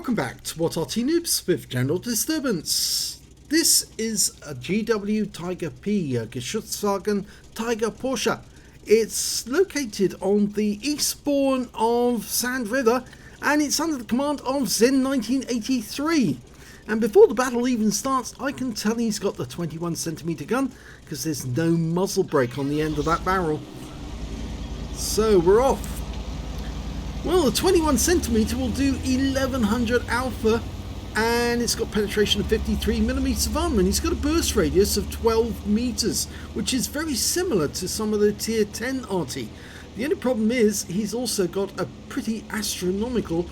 Welcome back to What Arty Noobs with General Disturbance. This is a GW Tiger P, a Geschützwagen Tiger Porsche. It's located on the eastbourne of Sand River and it's under the command of Zen 1983. And before the battle even starts, I can tell he's got the 21cm gun because there's no muzzle brake on the end of that barrel. So we're off. Well, the 21cm will do 1100 alpha and it's got penetration of 53mm of armor and he's got a burst radius of 12 meters, which is very similar to some of the tier 10 Arty. The only problem is he's also got a pretty astronomical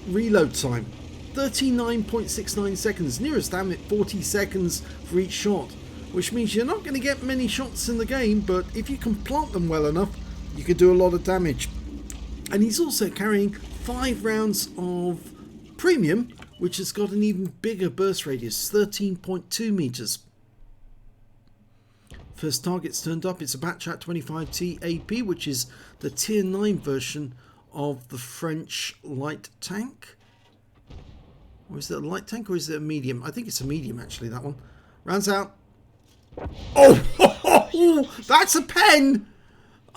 reload time, 39.69 seconds, nearest damn it 40 seconds for each shot, which means you're not going to get many shots in the game, but if you can plant them well enough you could do a lot of damage. And he's also carrying 5 rounds of premium, which has got an even bigger burst radius, 13.2 meters. First target's turned up. It's a Batchat 25T AP, which is the tier 9 version of the French light tank. Or is it a light tank or is it a medium? I think it's a medium actually, that one. Rounds out. Oh, that's a pen!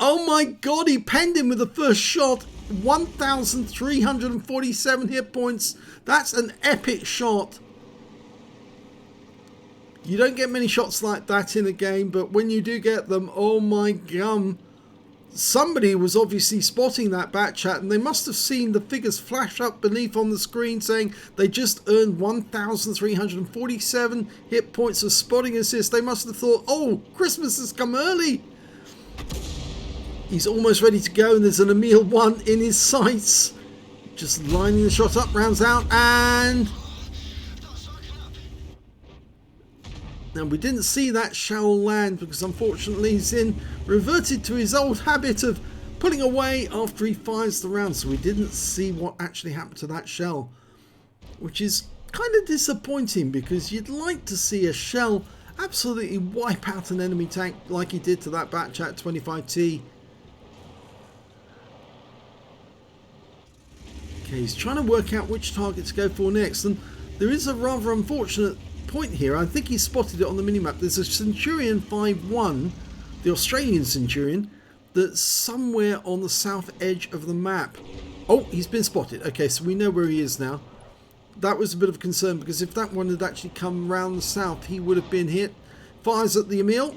Oh my god, he penned him with the first shot. 1,347 hit points. That's an epic shot. You don't get many shots like that in a game, but when you do get them, oh my gum. Somebody was obviously spotting that Batchat and they must have seen the figures flash up beneath on the screen saying they just earned 1,347 hit points of spotting assist. They must have thought, oh, Christmas has come early. He's almost ready to go and there's an Emil 1 in his sights. Just lining the shot up, rounds out, and now we didn't see that shell land because unfortunately Zin reverted to his old habit of pulling away after he fires the round, so we didn't see what actually happened to that shell, which is kind of disappointing because you'd like to see a shell absolutely wipe out an enemy tank like he did to that Batchat 25T. Okay, he's trying to work out which target to go for next, and there is a rather unfortunate point here. I think he spotted it on the minimap. There's a Centurion 5-1, the Australian Centurion, that's somewhere on the south edge of the map. Oh, he's been spotted. Okay, so we know where he is now. That was a bit of a concern because if that one had actually come round the south, he would have been hit. Fires at the Emil,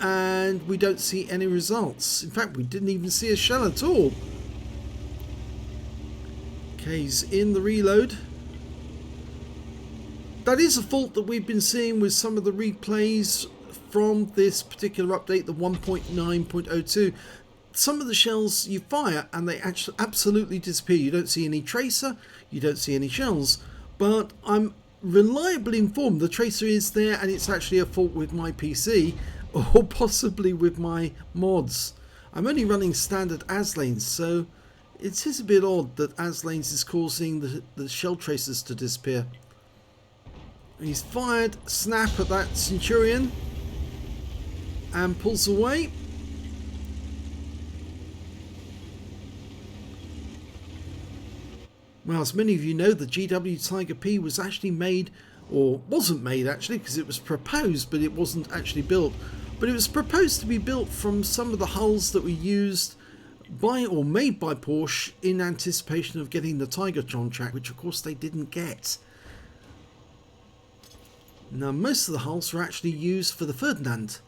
and we don't see any results. In fact, we didn't even see a shell at all. Okay, he's in the reload. That is a fault that we've been seeing with some of the replays from this particular update, the 1.9.02. Some of the shells you fire and they actually absolutely disappear. You don't see any tracer, you don't see any shells, but I'm reliably informed the tracer is there and it's actually a fault with my PC or possibly with my mods. I'm only running standard Aslains, so it is a bit odd that Aslains is causing the shell tracers to disappear. He's fired snap at that Centurion and pulls away. Well, as many of you know, the GW Tiger P was actually made, or wasn't made actually, because it was proposed but it wasn't actually built. But it was proposed to be built from some of the hulls that were used by or made by Porsche in anticipation of getting the Tiger contract, which of course they didn't get. Now most of the hulls were actually used for the Ferdinand,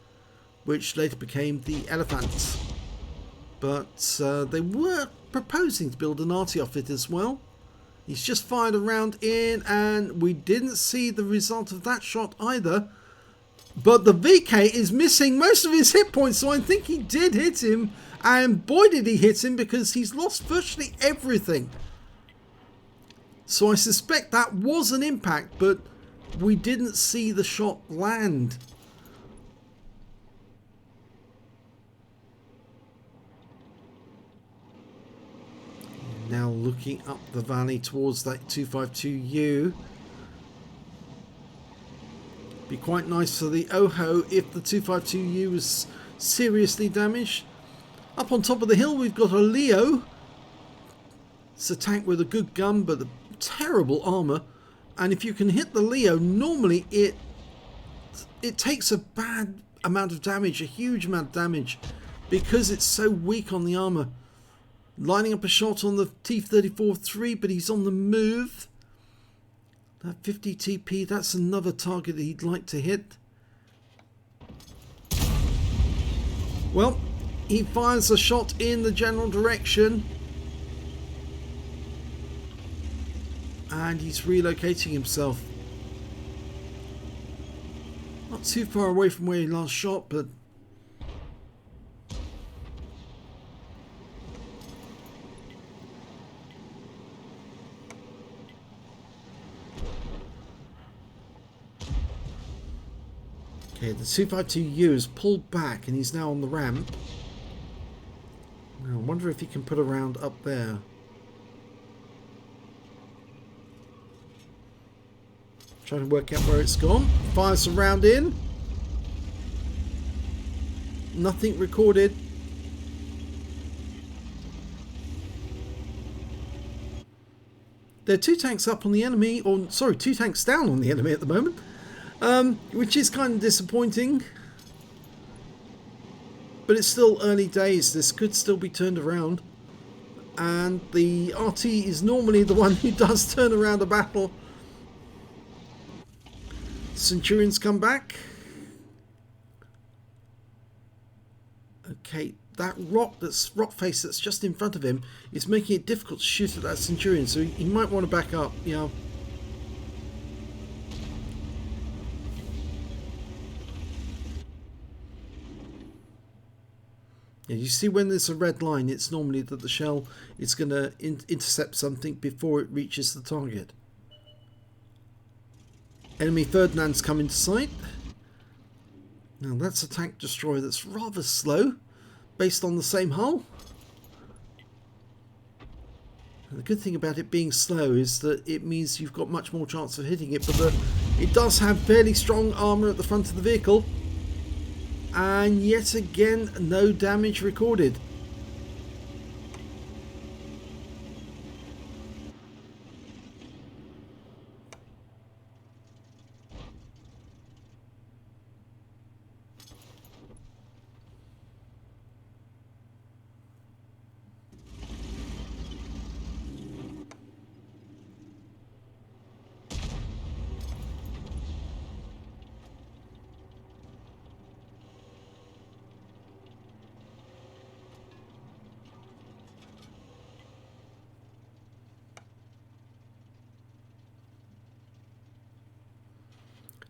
which later became the Elephant, but they were proposing to build an Arty off it as well. He's just fired a round in and we didn't see the result of that shot either, but the VK is missing most of his hit points, so I think he did hit him, and boy did he hit him because he's lost virtually everything. So I suspect that was an impact, but we didn't see the shot land. Now looking up the valley towards that 252U. Be quite nice for the OHO if the 252U was seriously damaged. Up on top of the hill we've got a Leo It's a tank with a good gun but a terrible armor, and if you can hit the Leo, normally it takes a bad amount of damage, a huge amount of damage, because it's so weak on the armor. Lining up a shot on the T-34-3, but he's on the move. That 50 TP, that's another target that he'd like to hit. Well, he fires a shot in the general direction. And he's relocating himself. Not too far away from where he last shot, but okay, the 252U has pulled back and he's now on the ramp. Now, I wonder if he can put a round up there. Trying to work out where it's gone. Fires a round in. Nothing recorded. There are 2 tanks up on the enemy, or sorry, 2 tanks down on the enemy at the moment, which is kind of disappointing. But it's still early days. This could still be turned around. And the Arty is normally the one who does turn around a battle. Centurions come back. Okay, that rock face that's just in front of him is making it difficult to shoot at that Centurion, so he might want to back up, you know. Yeah, you see when there's a red line, it's normally that the shell is going to intercept something before it reaches the target. Enemy Ferdinand's come into sight. Now that's a tank destroyer that's rather slow, based on the same hull. And the good thing about it being slow is that it means you've got much more chance of hitting it, but it does have fairly strong armour at the front of the vehicle. And yet again, no damage recorded.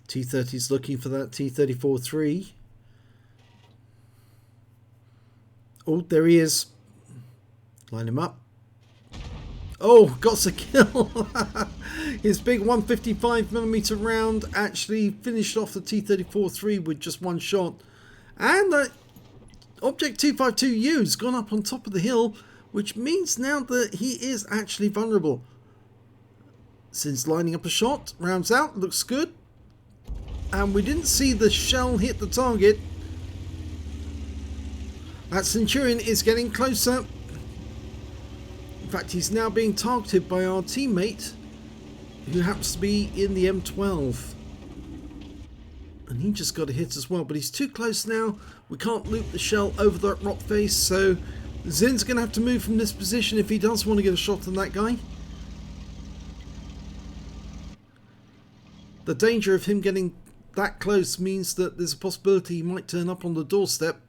T-30's looking for that T-34-3. Oh, there he is. Line him up. Oh, got a kill. His big 155mm round actually finished off the T-34-3 with just one shot. And the Object 252U's gone up on top of the hill, which means now that he is actually vulnerable. Since lining up a shot, rounds out, looks good. And we didn't see the shell hit the target. That Centurion is getting closer. In fact, he's now being targeted by our teammate, who happens to be in the M12. And he just got a hit as well, but he's too close now. We can't loop the shell over that rock face, so Zin's going to have to move from this position if he does want to get a shot on that guy. The danger of him getting that close means that there's a possibility he might turn up on the doorstep.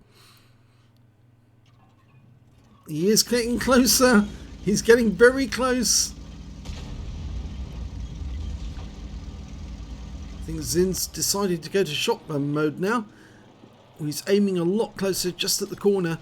He is getting closer. He's getting very close. I think Zin's decided to go to shotgun mode now. He's aiming a lot closer, just at the corner.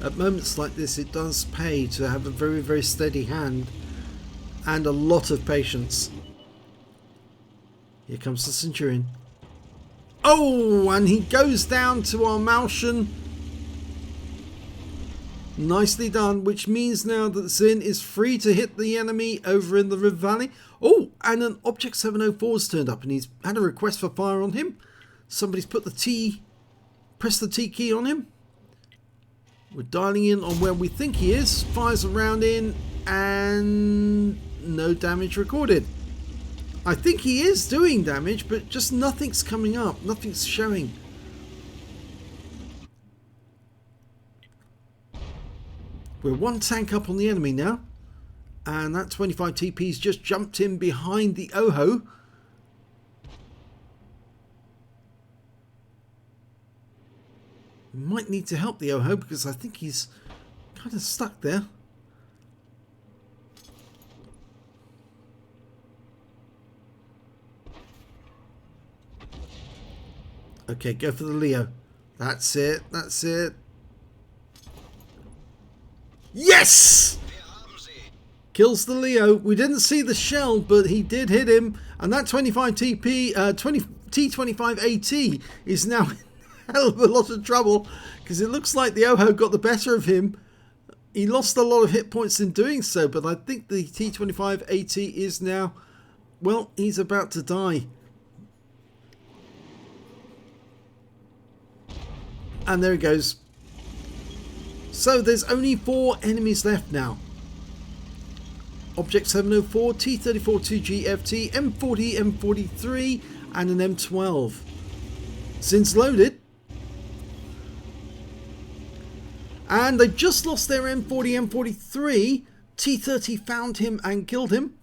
At moments like this, it does pay to have a very, very steady hand and a lot of patience. Here comes the Centurion. Oh, and he goes down to our Malshan. Nicely done, which means now that Zin is free to hit the enemy over in the River Valley. Oh, and an Object 704's turned up and he's had a request for fire on him. Somebody's put the T, press the T key on him. We're dialing in on where we think he is. Fires a round in and no damage recorded. I think he is doing damage, but just nothing's coming up. Nothing's showing. We're one tank up on the enemy now. And that 25 TP's just jumped in behind the Oho. We might need to help the Oho because I think he's kind of stuck there. Okay, go for the Leo. That's it. That's it. Yes! Kills the Leo. We didn't see the shell, but he did hit him. And that 25 TP, T25 AT is now in a hell of a lot of trouble because it looks like the Oho got the better of him. He lost a lot of hit points in doing so, but I think the T25 AT is now, well, he's about to die. And there he goes. So there's only 4 enemies left now. Object 704, T34-2GFT, M40, M43 and an M12. Zin's loaded. And they've just lost their M40, M43. T30 found him and killed him.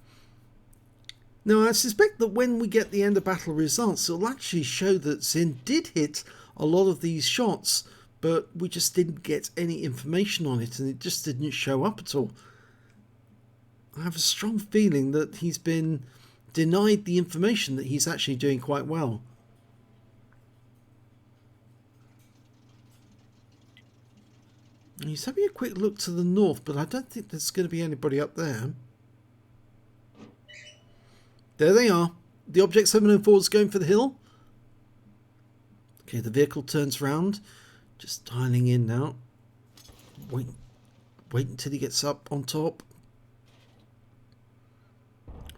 Now I suspect that when we get the end of battle results, it'll actually show that Zin did hit a lot of these shots, but we just didn't get any information on it and it just didn't show up at all. I have a strong feeling that he's been denied the information that he's actually doing quite well. And he's having a quick look to the north, but I don't think there's going to be anybody up there. There they are. The Object 704 is going for the hill. Okay, the vehicle turns round. Just dialing in now. Wait until he gets up on top.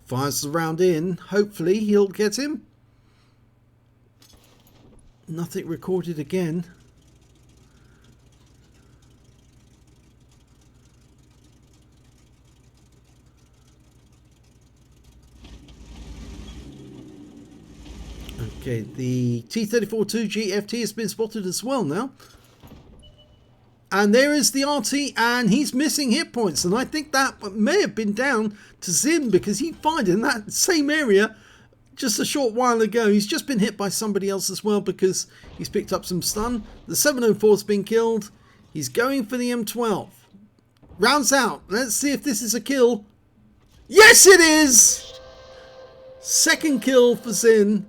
Fires the round in. Hopefully he'll get him. Nothing recorded again. Okay, the T34-2GFT has been spotted as well now. And there is the Arty, and he's missing hit points. And I think that may have been down to Zin because he fired in that same area just a short while ago. He's just been hit by somebody else as well because he's picked up some stun. The 704's been killed. He's going for the M12. Rounds out. Let's see if this is a kill. Yes, it is! Second kill for Zin.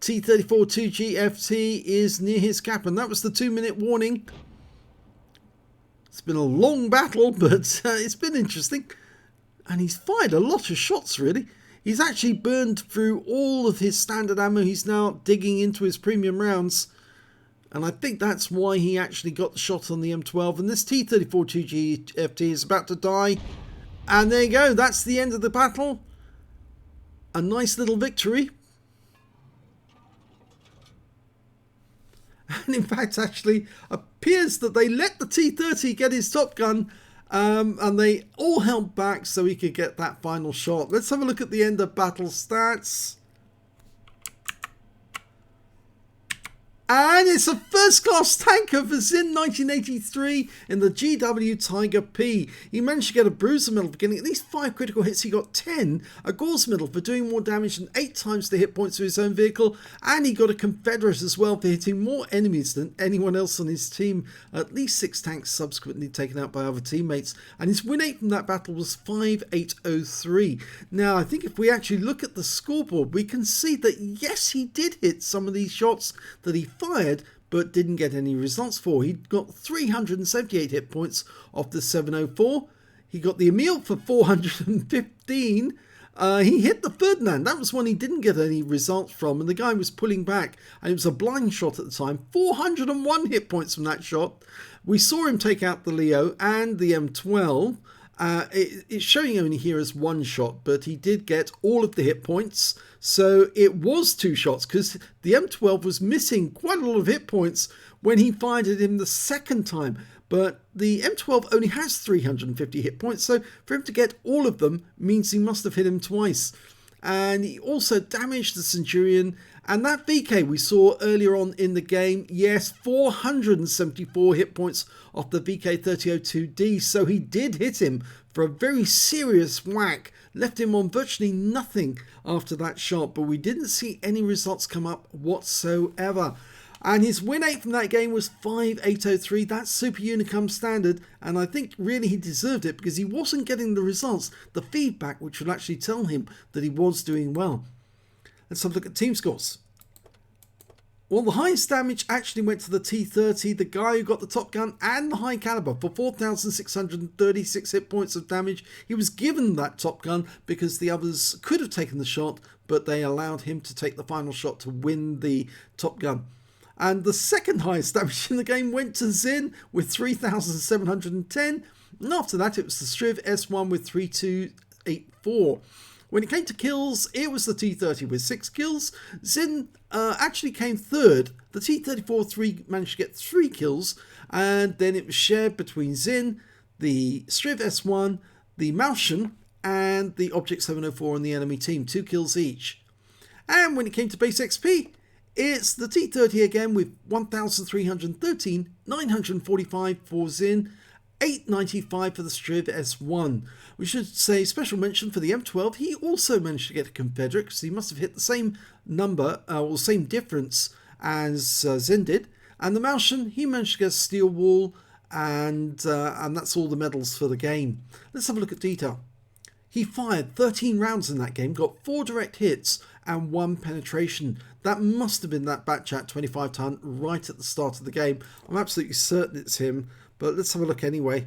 T34-2GFT is near his cap, and that was the 2-minute warning. It's been a long battle, but it's been interesting. And he's fired a lot of shots, really. He's actually burned through all of his standard ammo. He's now digging into his premium rounds. And I think that's why he actually got the shot on the M12. And this T34-2GFT is about to die. And there you go. That's the end of the battle. A nice little victory. And in fact, actually, appears that they let the T30 get his top gun, and they all held back so he could get that final shot. Let's have a look at the end of battle stats. And it's a first-class tanker for Zin 1983 in the GW Tiger P. He managed to get a Bruiser medal for getting at least 5 critical hits. He got 10, a Gore's medal for doing more damage than 8 times the hit points of his own vehicle, and he got a Confederate as well for hitting more enemies than anyone else on his team. At least 6 tanks subsequently taken out by other teammates, and his win rate from that battle was 5803. Now, I think if we actually look at the scoreboard, we can see that yes, he did hit some of these shots that he fired but didn't get any results for. He got 378 hit points off the 704. He got the Emil for 415, He hit the Ferdinand. That was one he didn't get any results from, and the guy was pulling back, and it was a blind shot at the time. 401 hit points from that shot. We saw him take out the Leo and the M12. It's showing only here as one shot, but he did get all of the hit points. So it was two shots, because the M12 was missing quite a lot of hit points when he fired at him the second time. But the M12 only has 350 hit points, so for him to get all of them means he must have hit him twice. And he also damaged the Centurion. And that VK we saw earlier on in the game, yes, 474 hit points off the VK3002D. So he did hit him for a very serious whack, left him on virtually nothing after that shot. But we didn't see any results come up whatsoever. And his win rate from that game was 5803. That's Super Unicum standard. And I think really he deserved it, because he wasn't getting the results, the feedback, which would actually tell him that he was doing well. Let's have a look at team scores. Well, the highest damage actually went to the T30, the guy who got the top gun and the high caliber, for 4,636 hit points of damage. He was given that top gun because the others could have taken the shot, but they allowed him to take the final shot to win the top gun. And the second highest damage in the game went to Zin with 3,710. And after that, it was the Striv S1 with 3,284. When it came to kills, it was the T30 with 6 kills. Zin actually came third. The T34 managed to get 3 kills. And then it was shared between Zin, the Striv S1, the Malshan, and the Object 704 on the enemy team. 2 kills each. And when it came to base XP, it's the T30 again with 1,313, 945 for Zin, 895 for the Striv S1. We should say special mention for the M12. He also managed to get a Confederate, because he must have hit the same number or same difference as Zin did. And the Malshan, he managed to get a steel wall, and that's all the medals for the game. Let's have a look at detail. He fired 13 rounds in that game, got 4 direct hits and 1 penetration. That must have been that Batchat 25 ton right at the start of the game. I'm absolutely certain it's him, but let's have a look anyway.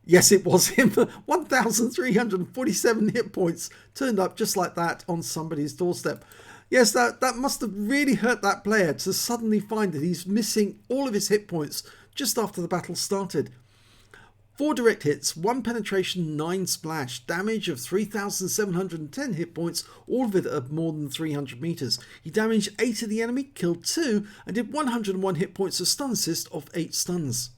Yes, it was him. 1,347 hit points turned up just like that on somebody's doorstep. Yes, that must have really hurt that player to suddenly find that he's missing all of his hit points just after the battle started. 4 direct hits, 1 penetration, 9 splash, damage of 3,710 hit points, all of it at more than 300 meters. He damaged 8 of the enemy, killed 2, and did 101 hit points of stun assist of 8 stuns.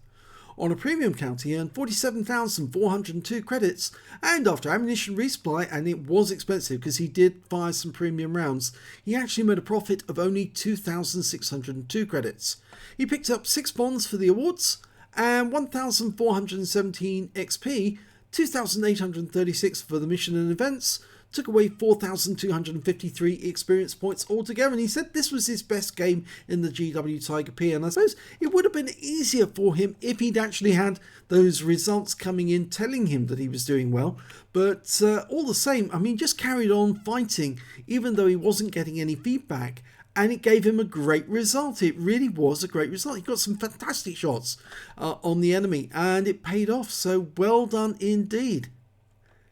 On a premium count, he earned 47,402 credits, and after ammunition resupply, and it was expensive because he did fire some premium rounds, he actually made a profit of only 2,602 credits. He picked up 6 bonds for the awards, and 1,417 XP, 2,836 for the mission and events, took away 4,253 experience points altogether, and he said this was his best game in the GW Tiger P, and I suppose it would have been easier for him if he'd actually had those results coming in telling him that he was doing well, but all the same, I mean, just carried on fighting even though he wasn't getting any feedback. And it gave him a great result. It really was a great result. He got some fantastic shots on the enemy, and it paid off. So well done indeed.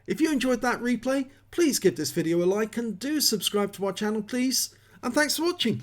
If you enjoyed that replay, please give this video a like and do subscribe to our channel, please. And thanks for watching.